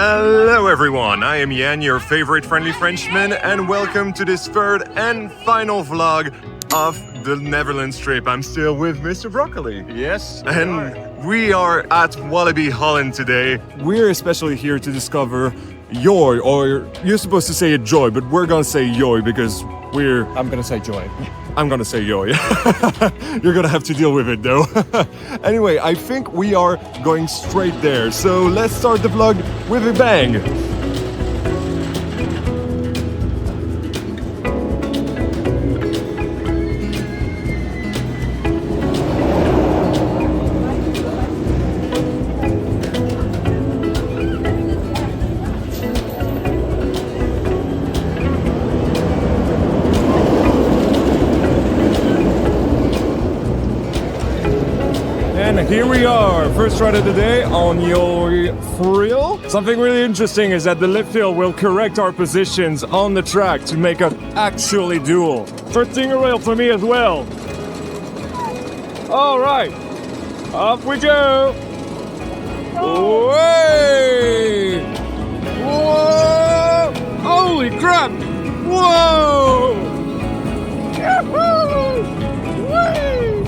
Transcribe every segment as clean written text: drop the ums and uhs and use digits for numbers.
Hello everyone, I am Jan, your favorite friendly Frenchman, and welcome to this third and final vlog of the Netherlands trip. I'm still with Mr. Broccoli. Yes. And we are at Walibi Holland today. We're especially here to discover Yoy, or you're supposed to say it Joy, but we're gonna say Yoy because I'm gonna say Joy. I'm gonna say Yoy. You're gonna have to deal with it though. Anyway, I think we are going straight there. So let's start the vlog with a bang. And here we are, first ride of the day on Yoy Thrill. Something really interesting is that the lift hill will correct our positions on the track to make us actually dual. First single rail for me as well. All right, off we go. Way! Whoa! Holy crap! Whoa! Yahoo! Way!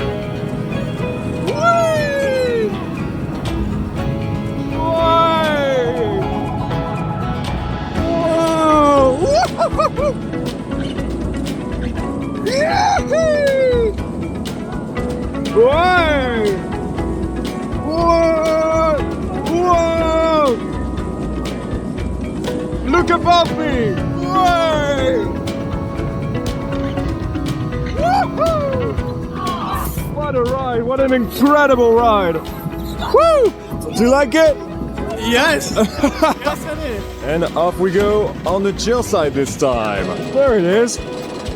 Whoa! Whoa! Whoa! Look above me! Whoa! Woohoo! What a ride! What an incredible ride! Woo! Do you like it? Yes! Yes, I did. And off we go on the chill side this time. There it is.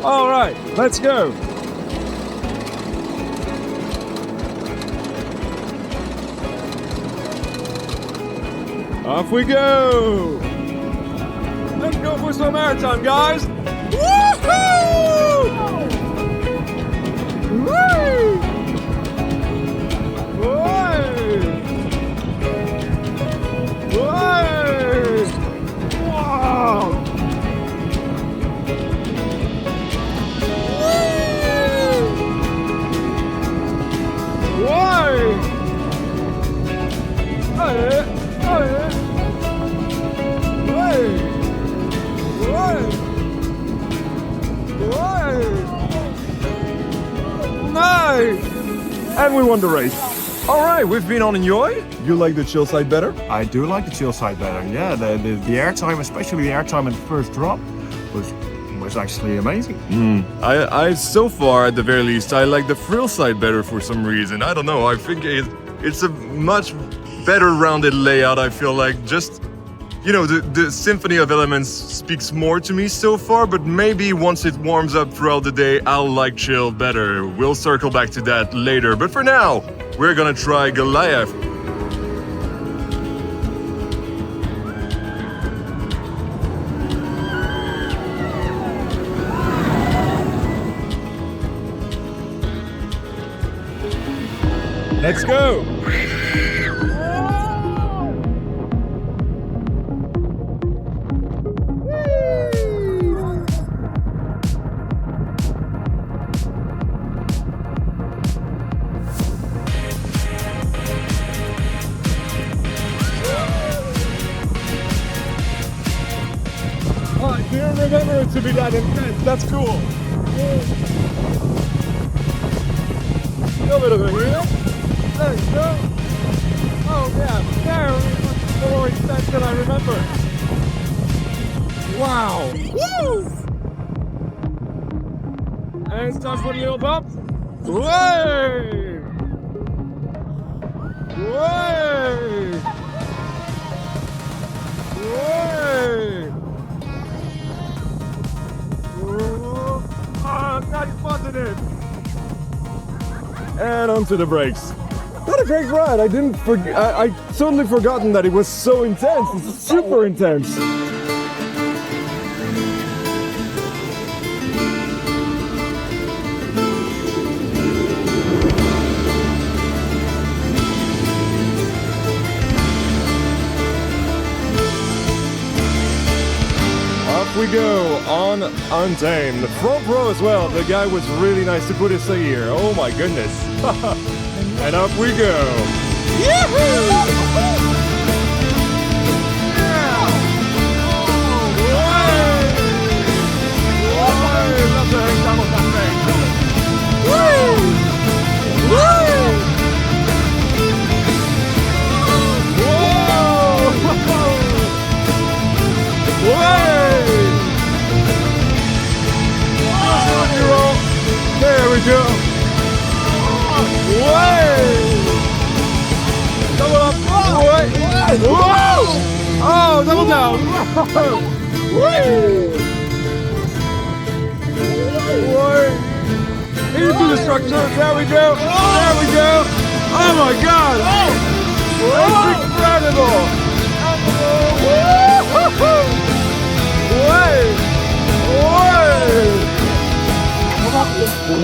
All right, let's go. Off we go. Let's go for some airtime, guys. Woohoo! Woo! Wow! Nice! And we won the race. All right, we've been on Yoy. You like the chill side better? I do like the chill side better. Yeah, the airtime, especially the airtime in the first drop, was actually amazing. I so far, at the very least, I like the thrill side better for some reason. I don't know. I think it's a much better rounded layout. I feel like just, you know, the symphony of elements speaks more to me so far, but maybe once it warms up throughout the day, I'll like chill better. We'll circle back to that later. But for now, we're gonna try Goliath. Let's go! Oh, I didn't remember it to be that intense. That's cool. A little bit of it here. There you go. Oh yeah, very much more intense than I remember. Wow. Woo! And it's time for the little bump. Way! Way! Way! Oh, nice positive. And onto the brakes. What a great ride! I didn't forget. I totally forgotten that it was so intense. It's super intense. we go on Untamed. The front row as well. The guy was really nice to put his say here. Oh my goodness. And up we go. Yahoo! There we go. Double up. Whoa! Oh, double down. Into the structure. There we go. There we go. Oh my God. It's incredible.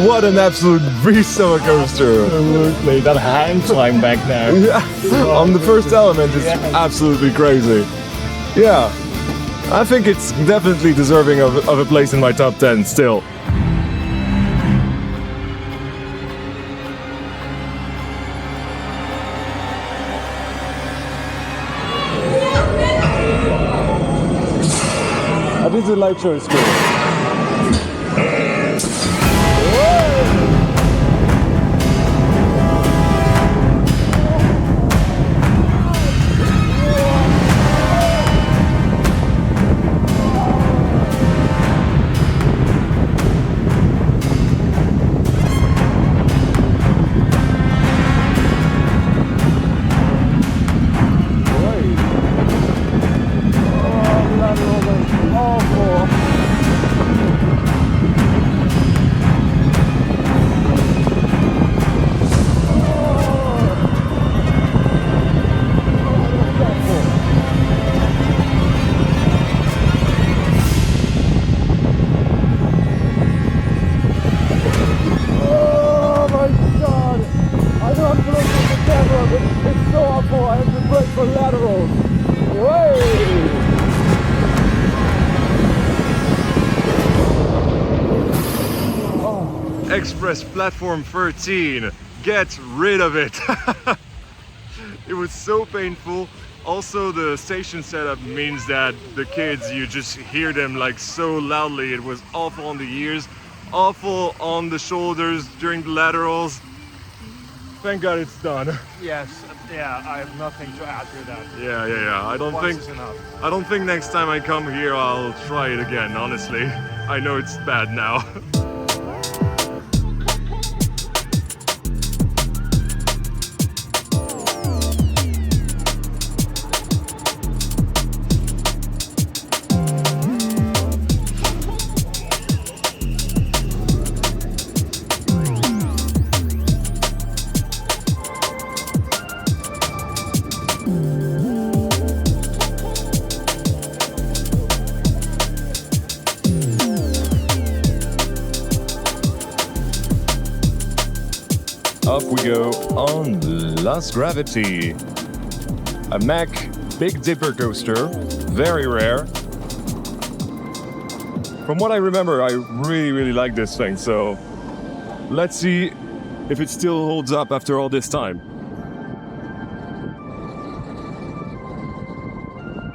What an absolute beast of a coaster! Absolutely, that hang time back there. Yeah, on the first element is absolutely crazy. Yeah, I think it's definitely deserving of a place in my top 10 still. I think the light show is cool. Express platform 13, get rid of it. It was so painful. Also, the station setup means that the kids, you just hear them like so loudly. It was awful on the ears, awful on the shoulders during the laterals. Thank God it's done. Yes, yeah, I have nothing to add to that. Yeah. I don't think next time I come here I'll try it again, honestly. I know it's bad now. Up we go on Lost Gravity. A Mack Big Dipper coaster, very rare. From what I remember, I really like this thing, so let's see if it still holds up after all this time.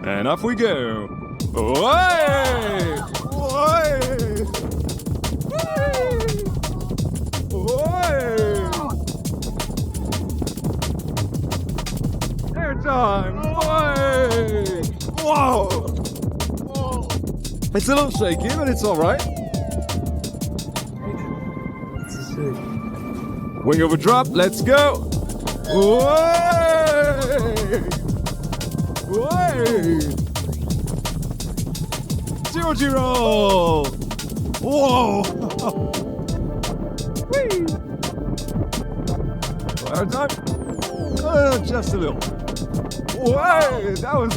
And off we go. Away! Away! Away! Airtime! Away! Whoa! It's a little shaky, but it's all right. Wing over drop, let's go! Away! Away! 0-0! Whoa! Whee! Fire time? Just a little. Way! That was.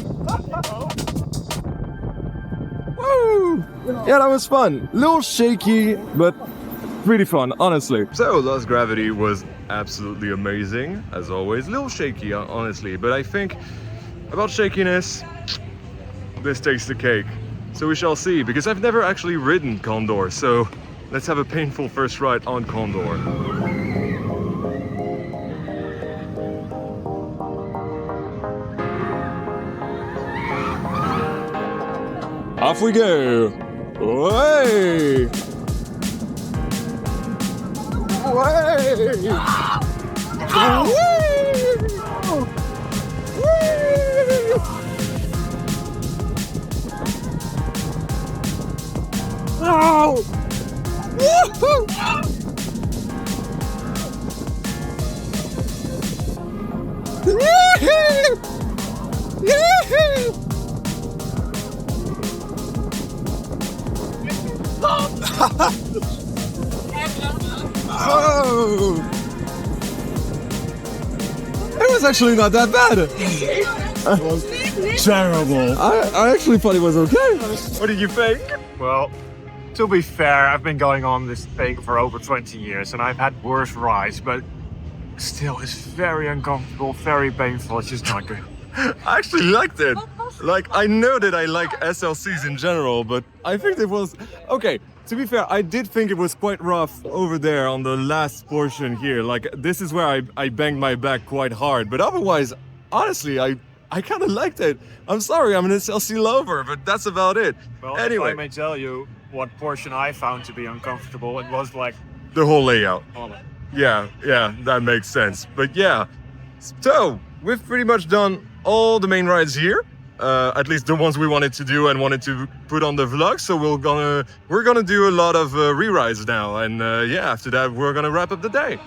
Woo! Yeah, that was fun. Little shaky, but pretty fun, honestly. So, Lost Gravity was absolutely amazing, as always. Little shaky, honestly, but I think about shakiness, this takes the cake. So we shall see, because I've never actually ridden Condor, so let's have a painful first ride on Condor. Off we go! Way! Way! Oh! Oh! It was actually not that bad. It was terrible. I actually thought it was okay. What did you think? Well, to be fair, I've been going on this thing for over 20 years and I've had worse rides, but still it's very uncomfortable, very painful. It's just not good. I actually liked it. Like, I know that I like SLCs in general, but I think it was... Okay, to be fair, I did think it was quite rough over there on the last portion here. Like, this is where I banged my back quite hard. But otherwise, honestly, I kind of liked it. I'm sorry, I'm an SLC lover, but that's about it. Well, anyway, if I may tell you what portion I found to be uncomfortable, it was like... the whole layout. all of it. Yeah, that makes sense. But yeah, so we've pretty much done all the main rides here. At least the ones we wanted to do and wanted to put on the vlog. So we're gonna do a lot of re-rides now, and yeah, after that we're gonna wrap up the day.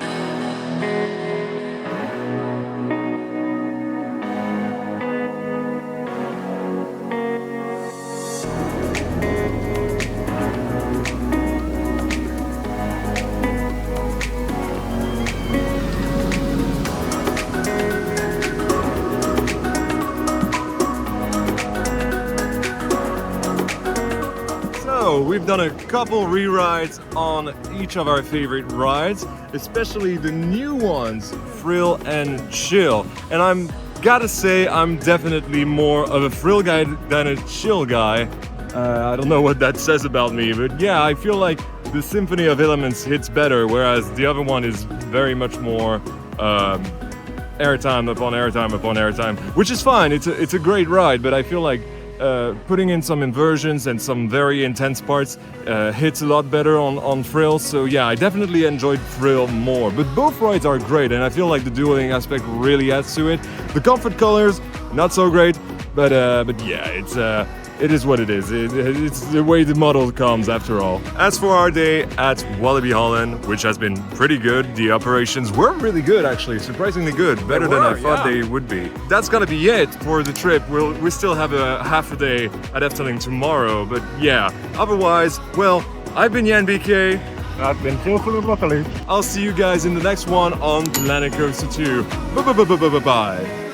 We've done a couple re-rides on each of our favorite rides, especially the new ones, Thrill and Chill. And I'm gotta say, I'm definitely more of a thrill guy than a chill guy. I don't know what that says about me, but yeah, I feel like the symphony of elements hits better, whereas the other one is very much more airtime upon airtime upon airtime, which is fine. It's a great ride, but I feel like putting in some inversions and some very intense parts hits a lot better on Thrill. So yeah, I definitely enjoyed Thrill more. But both rides are great, and I feel like the dueling aspect really adds to it. The comfort colors, not so great, but yeah, it is what it is. It's the way the model comes after all. As for our day at Walibi Holland, which has been pretty good, the operations were really good actually, surprisingly good, better than I thought they would be. That's gonna be it for the trip. We still have a half a day at Efteling tomorrow, but yeah, otherwise, well, I've been Jan BK. I've been Phil from the Broccoli. I'll see you guys in the next one on Planet Coaster 2. Bye.